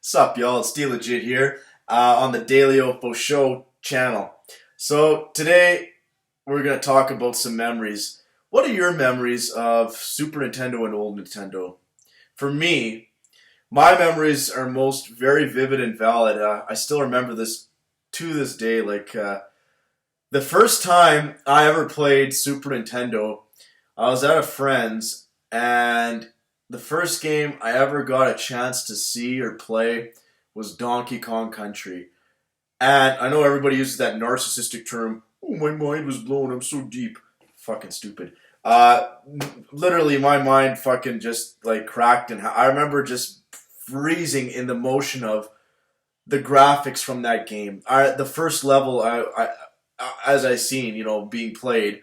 Sup, y'all? It's Legit here on the Daleofoshow channel. So today we're gonna talk about some memories. What are your memories of Super Nintendo and old Nintendo? For me, my memories are most very vivid and valid. I still remember this to this day. The first time I ever played Super Nintendo, I was at a friend's, and the first game I ever got a chance to see or play was Donkey Kong Country. And I know everybody uses that narcissistic term, oh, my mind was blown, I'm so deep. Fucking stupid. Uh, Literally, my mind fucking just like cracked, and I remember just freezing in the motion of the graphics from that game. The first level, as I seen, being played,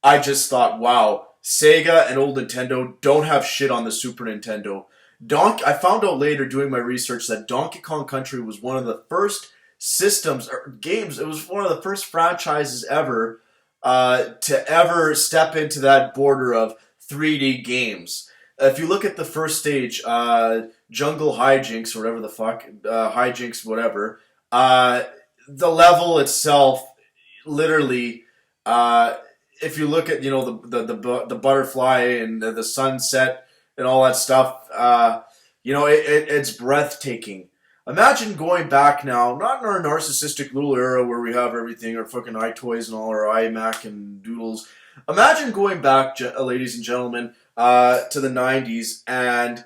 I just thought, wow, Sega and old Nintendo don't have shit on the Super Nintendo. I found out later doing my research that Donkey Kong Country was one of the first systems or games. It was one of the first franchises ever to ever step into that border of 3D games. If you look at the first stage, Jungle Hijinks or whatever the fuck, Hijinks, whatever, the level itself, literally, if you look at the butterfly and the sunset and all that stuff, it's breathtaking. Imagine going back now, not in our narcissistic little era where we have everything, our fucking iToys and all our iMac and doodles. Imagine going back, ladies and gentlemen, to the 90s, and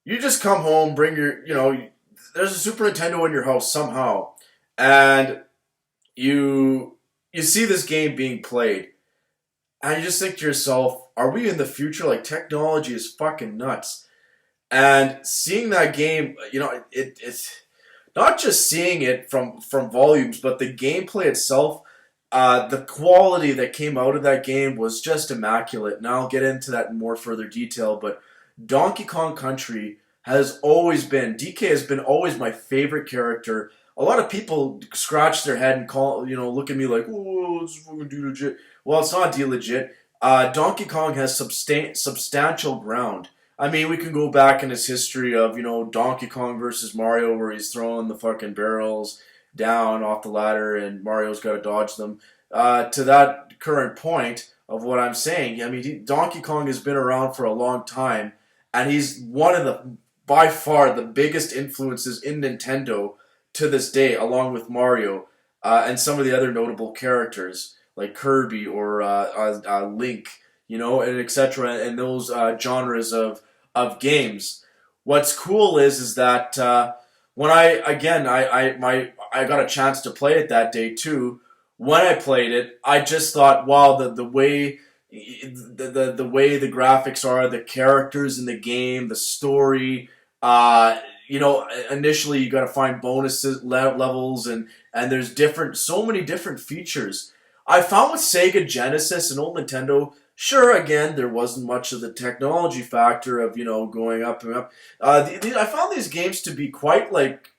you just come home, bring there's a Super Nintendo in your house somehow, and you see this game being played, and you just think to yourself, are we in the future? Like, technology is fucking nuts. And seeing that game, it's not just seeing it from volumes, but the gameplay itself, the quality that came out of that game was just immaculate. And I'll get into that in more further detail, but Donkey Kong Country has always been, DK has been always my favorite character. A lot of people scratch their head and look at me like, oh, it's fucking D-Legit. Well, it's not D-Legit. Donkey Kong has substantial ground. I mean, we can go back in his history of, Donkey Kong versus Mario, where he's throwing the fucking barrels down off the ladder and Mario's got to dodge them. To that current point of what I'm saying, I mean, Donkey Kong has been around for a long time, and he's one of by far, the biggest influences in Nintendo to this day, along with Mario and some of the other notable characters like Kirby or Link, and etc. And those genres of games. What's cool is that when I got a chance to play it that day too. When I played it, I just thought, wow, the way the way the graphics are, the characters in the game, the story. Initially you got to find bonuses levels, and there's so many different features. I found with Sega Genesis and old Nintendo, sure, again, there wasn't much of the technology factor of, going up and up. I found these games to be quite, like,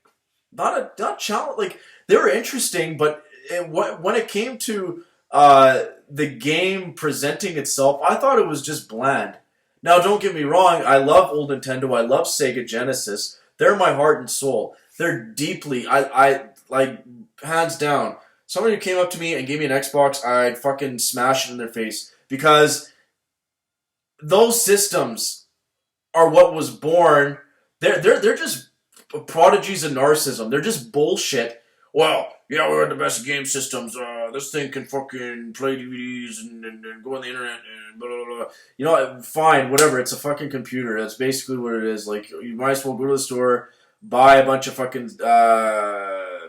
not challenge, like, they were interesting, but when it came to the game presenting itself, I thought it was just bland. Now, don't get me wrong, I love old Nintendo, I love Sega Genesis. They're my heart and soul. They're deeply, I like, hands down. Somebody who came up to me and gave me an Xbox, I'd fucking smash it in their face. Because those systems are what was born. They're just prodigies of narcissism. They're just bullshit. Well, we're the best game systems. This thing can fucking play DVDs and go on the internet and blah, blah, blah. Fine, whatever. It's a fucking computer. That's basically what it is. Like, you might as well go to the store, buy a bunch of fucking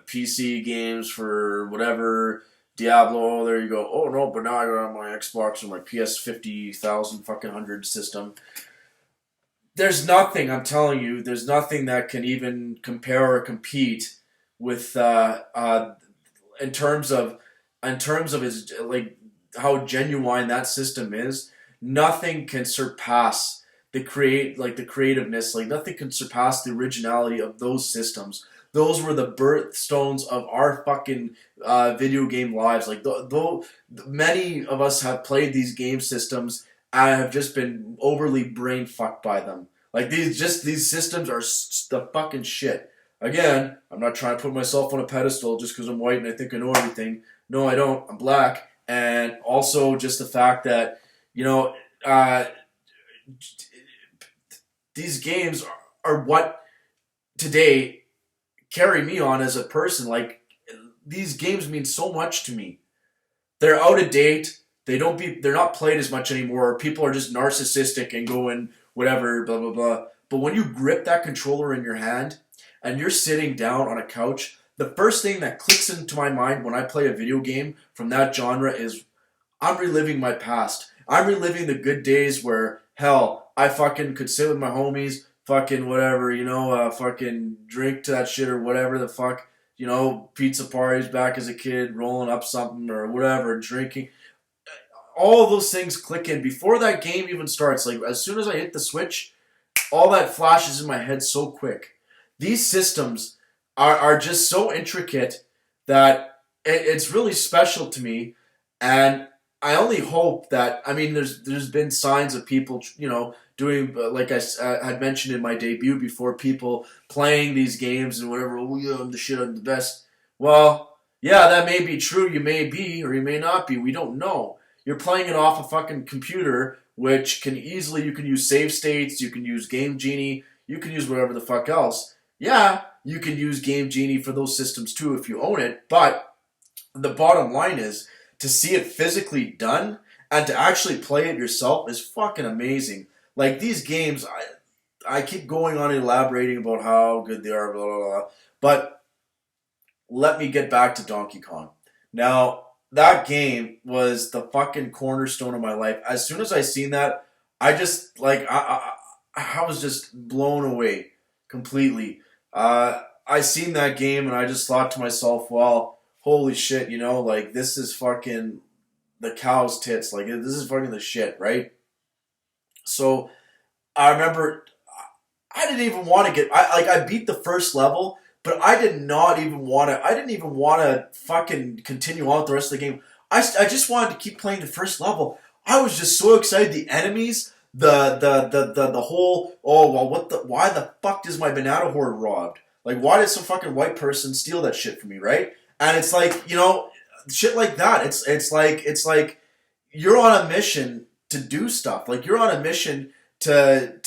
PC games for whatever, Diablo, there you go. Oh no, but now I got on my Xbox or my PS 50,000 fucking 100 system. There's nothing, I'm telling you, there's nothing that can even compare or compete with in terms of its, like, how genuine that system is. Nothing can surpass the creativeness. Like, nothing can surpass the originality of those systems. Those were the birthstones of our fucking video game lives. Like, though many of us have played these game systems and have just been overly brain fucked by them. Like, these systems are the fucking shit. Again, I'm not trying to put myself on a pedestal just because I'm white and I think I know everything. No, I don't. I'm black. And also just the fact that, you know, uh, these games are what today carry me on as a person. Like, these games mean so much to me. They're out of date. They're not played as much anymore. People are just narcissistic and going whatever, blah blah blah. But when you grip that controller in your hand and you're sitting down on a couch, the first thing that clicks into my mind when I play a video game from that genre is I'm reliving my past. I'm reliving the good days where, hell, I fucking could sit with my homies, fucking whatever, fucking drink to that shit or whatever the fuck, pizza parties back as a kid, rolling up something or whatever, drinking. All of those things click in before that game even starts. Like, as soon as I hit the switch, all that flashes in my head so quick. These systems are just so intricate that it's really special to me, and I only hope that, I mean, there's been signs of people, doing, like I had mentioned in my debut before, people playing these games and whatever. Oh yeah, I'm the shit, I'm the best. Well, yeah, that may be true. You may be, or you may not be. We don't know. You're playing it off a fucking computer, which you can use save states, you can use Game Genie, you can use whatever the fuck else. Yeah, you can use Game Genie for those systems too if you own it, but the bottom line is, to see it physically done and to actually play it yourself is fucking amazing. Like, these games, I keep going on elaborating about how good they are, blah, blah, blah. But let me get back to Donkey Kong. Now, that game was the fucking cornerstone of my life. As soon as I seen that, I just, like, I was just blown away completely. I seen that game and I just thought to myself, well, holy shit, like, this is fucking the cow's tits. Like, this is fucking the shit, right? So I remember I didn't even want to I beat the first level, but I didn't even want to fucking continue on with the rest of the game. I just wanted to keep playing the first level. I was just so excited. The enemies, the whole, oh well, why the fuck does my banana horde robbed? Like, why did some fucking white person steal that shit from me, right? And it's like, shit like that. It's like you're on a mission to do stuff. Like, you're on a mission to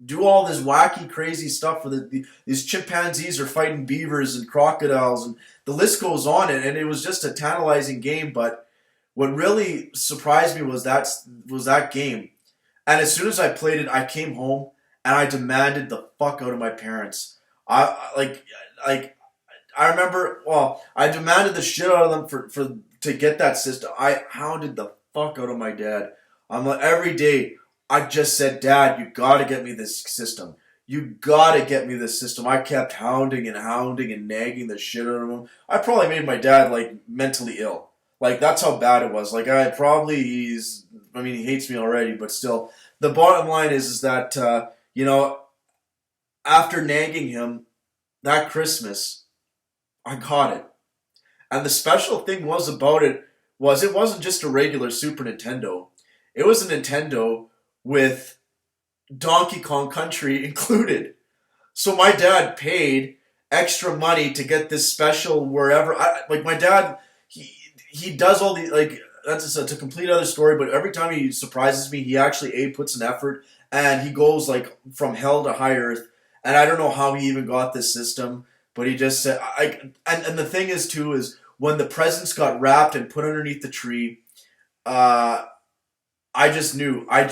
do all this wacky, crazy stuff. For these chimpanzees are fighting beavers and crocodiles, and the list goes on. And it was just a tantalizing game. But what really surprised me was that game. And as soon as I played it, I came home and I demanded the fuck out of my parents. I remember. Well, I demanded the shit out of them for to get that system. I hounded the fuck out of my dad. I'm like, every day. I just said, Dad, you gotta get me this system. You gotta get me this system. I kept hounding and nagging the shit out of him. I probably made my dad, like, mentally ill. Like, that's how bad it was. Like, he hates me already, but still. The bottom line is that, after nagging him that Christmas, I got it. And the special thing about it wasn't just a regular Super Nintendo. It was a Nintendo with Donkey Kong Country included. So my dad paid extra money to get this special wherever. My dad, he does all these, like, it's a complete other story, but every time he surprises me, he actually puts an effort, and he goes, like, from hell to high earth. And I don't know how he even got this system, but he just said, and the thing is too, is when the presents got wrapped and put underneath the tree, I just knew. I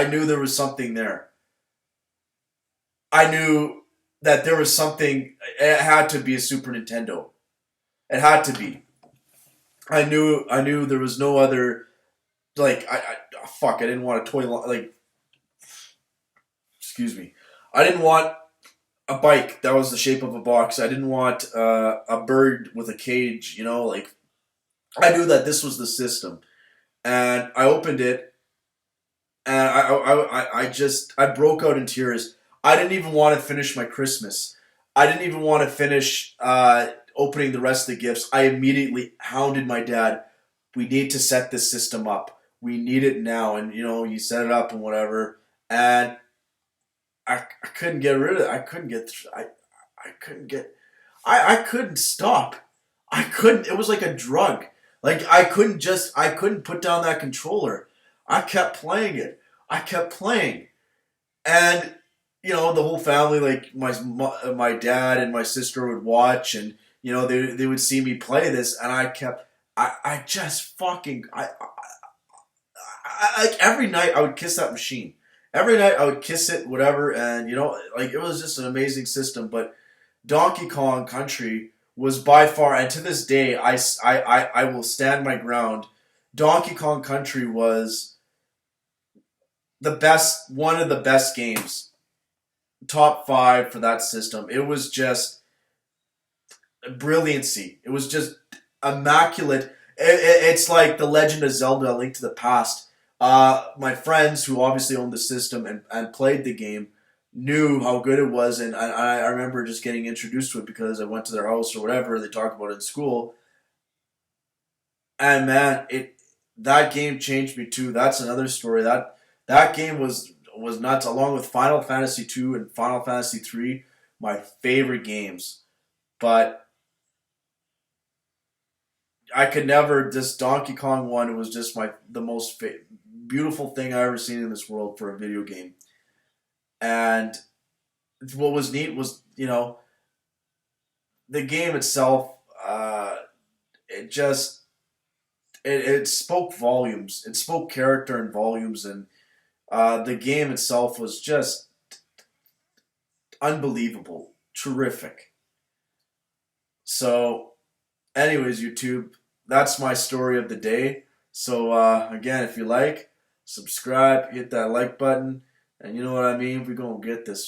knew there was something there. I knew that there was something. It had to be a Super Nintendo. It had to be. I knew there was no other. Like, fuck. I didn't want a toy. Like, excuse me. I didn't want a bike that was the shape of a box. I didn't want a bird with a cage. Like, I knew that this was the system, and I opened it, and I broke out in tears. I didn't even want to finish my Christmas. I didn't even want to finish opening the rest of the gifts. I immediately hounded my dad. We need to set this system up. We need it now. And, he set it up and whatever. And I couldn't get rid of it. I couldn't get. I couldn't get. I couldn't stop. I couldn't. It was like a drug. Like I couldn't put down that controller. I kept playing it. I kept playing, and the whole family, like my dad and my sister would watch, and they would see me play this, and I just fucking like every night I would kiss that machine. Every night I would kiss it, whatever, and like it was just an amazing system. But Donkey Kong Country was by far, and to this day, I will stand my ground. Donkey Kong Country was the best, one of the best games, top five for that system. It was just brilliancy. It was just immaculate. It's like the Legend of Zelda: A Link to the Past. My friends who obviously owned the system and played the game knew how good it was, and I remember just getting introduced to it because I went to their house or whatever. They talked about it in school, and man, that game changed me too. That's another story. That game was nuts. Along with Final Fantasy 2 and Final Fantasy 3, my favorite games. But I could never, this Donkey Kong one, it was just the most beautiful thing I ever seen in this world for a video game. And what was neat was, the game itself, it just, it spoke volumes. It spoke character and volumes, and the game itself was just unbelievable. Terrific. So, anyways, YouTube, that's my story of the day. So, again, if you like, subscribe, hit that like button, and you know what I mean? We're going to get this